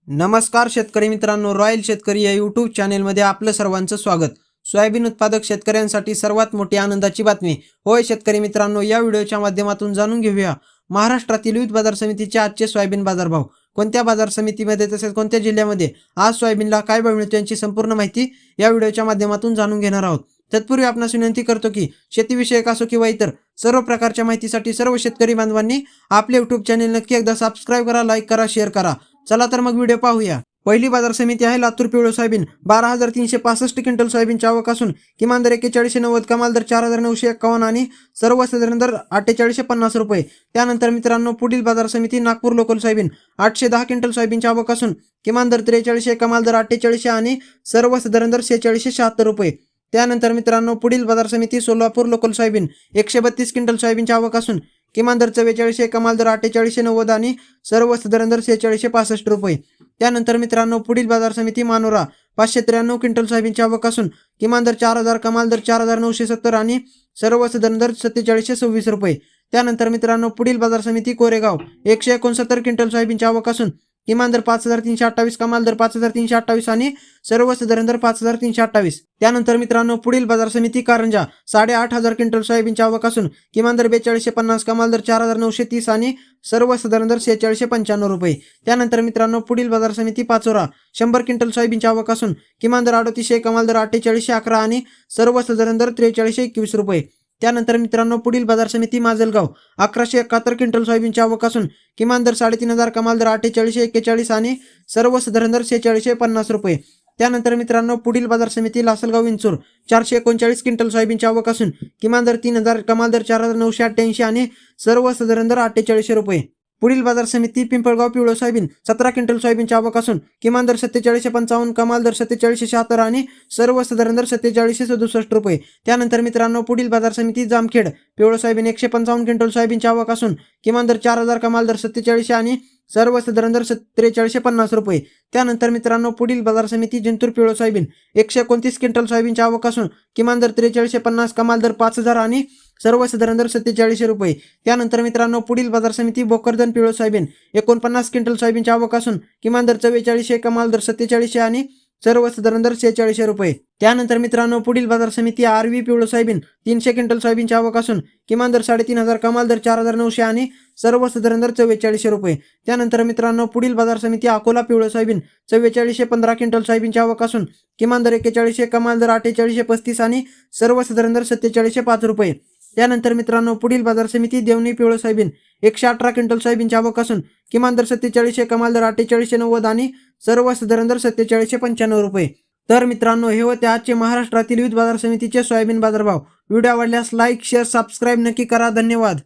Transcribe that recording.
नमस्कार शेतकरी मित्रांनो, रॉयल शेतकरी या यूट्यूब चॅनेलमध्ये आपलं सर्वांचं स्वागत। सोयाबीन उत्पादक शेतकऱ्यांसाठी सर्वात मोठी आनंदाची बातमी। होय शेतकरी मित्रांनो, या व्हिडिओच्या माध्यमातून जाणून घेऊया महाराष्ट्रातील विविध बाजार समितीचे आजचे सोयाबीन बाजारभाव, कोणत्या बाजार समितीमध्ये तसेच कोणत्या जिल्ह्यामध्ये आज सोयाबीनला काय भाव मिळतो यांची संपूर्ण माहिती या व्हिडिओच्या माध्यमातून जाणून घेणार आहोत। तत्पूर्वी आपणास विनंती करतो की शेतीविषयक असो किंवा इतर सर्व प्रकारच्या माहितीसाठी सर्व शेतकरी बांधवांनी आपले यूट्यूब चॅनेल नक्की एकदा सबस्क्राइब करा, लाईक करा, शेअर करा। चला तर मग व्हिडिओ पाहूया। पहिली बाजार समिती आहे लातूर पिवळं सोयाबीन। 12,365 क्विंटल सोयाबीनच्या आवक असून किमान दर 4190, कमाल दर 4,951 आणि सर्वसाधारण दर 4850 रुपये। त्यानंतर मित्रांनो पुढील बाजार समिती नागपूर लोकल सोयाबीन। 810 क्विंटल सोयाबीनच्या आवक असून किमान दर 43, कमाल दर 48 आणि सर्वसाधारण दर 4676 रुपये। त्यानंतर मित्रांनो पुढील बाजार समिती सोलापूर लोकल सोयाबीन। 132 क्विंटल सोयाबीनच्या आवक असून किमान दर 44, कमाल दर 4890 आणि सर्वसाधारण दर 4665 रुपये। त्यानंतर मित्रांनो पुढील बाजार समिती मानोरा। 593 क्विंटल सोयाबीनची आवक असून किमान दर 4000, कमाल दर 4970 आणि सर्वसाधारण दर 4726 रुपये। त्यानंतर मित्रांनो पुढील बाजार समिती कोरेगाव। 169 क्विंटल सोयाबीनची आवक असून किमान दर 5328, कमाल दर 5328 आणि सर्वसाधारण दर 5328। त्यानंतर मित्रांनो पुढील बाजार समिती कारंजा। 8500 क्विंटल सोयाबीनची आवक असून किमान दर 4250, कमाल दर 4930 आणि सर्वसाधारण दर 4695 रुपये। त्यानंतर मित्रांनो पुढील बाजार समिती पाचोरा। 100 क्विंटल सोयाबीनची आवक असून किमान दर 38, कमाल दर 4811 आणि सर्वसाधारण दर 4321 रुपये। त्यानंतर मित्रांनो पुढील बाजार समिती माजलगाव। 1171 क्विंटल सोयाबीनची आवक असून किमान दर 3500, कमाल दर 4841 आणि सर्वसाधारण दर 4650 रुपये। त्यानंतर मित्रांनो पुढील बाजार समिती लासलगाव विंचूर। 439 क्विंटल सोयाबीनची आवक असून किमान दर 3000, कमाल दर 4988 आणि सर्वसाधारण दर 48 रुपये। पुढील बाजार समिती पिंपळगाव पिवळं सोयाबीन। 17 क्विंटल सोयाबीनची आवक असून किमान दर 4755, कमाल दर 4776 आणि सर्वसाधारण दर 4767 रुपये। त्यानंतर मित्रांनो पुढील बाजार समिती जामखेड। पिवळं सोयाबीन। 155 क्विंटल सोयाबीनची आवक असून किमान दर 4000, कमाल दर 47 आणि सर्वसाधारण दर 4350 रुपये। त्यानंतर मित्रांनो पुढील बाजार समिती जिंतूर पिवळं सोयाबीन। 129 क्विंटल सोयाबीनची आवक असून किमान दर 4350, कमाल दर 5000 आणि सर्वसाधारण दर 47 रुपये। त्यानंतर मित्रांनो पुढील बाजार समिती भोकरदन पिवळं सोयाबीन। 49 क्विंटल सोयाबीनची आवक असून किमान दर 44, कमाल दर 47 आणि सर्वसाधारण दर 46 रुपये। त्यानंतर मित्रांनो पुढील बाजार समिती आरवी पिवळं सोयाबीन। 300 क्विंटल सोयाबीनची आवक असून किमान दर 3500, कमाल दर 4900 आणि सर्वसाधारण दर 44 रुपये। त्यानंतर मित्रांनो पुढील बाजार समिती अकोला पिवळं सोयाबीन। 4415 क्विंटल सोयाबीनची आवक असून किमान दर 41, कमाल दर 4835 आणि सर्वसाधारण दर 4705 रुपये। त्यानंतर मित्रांनो पुढील बाजार समिती देवणी पिवळं सोयाबीन। 118 क्विंटल सोयाबीनची आवक असून किमान दर 47, कमाल दर 4890 आणि सर्वसाधारण दर 4795 रुपये। तर मित्रांनो हे होते आजचे महाराष्ट्रातील विविध बाजार समितीचे सोयाबीन बाजारभाव। व्हिडिओ आवडल्यास लाईक, शेअर, सबस्क्राइब नक्की करा। धन्यवाद।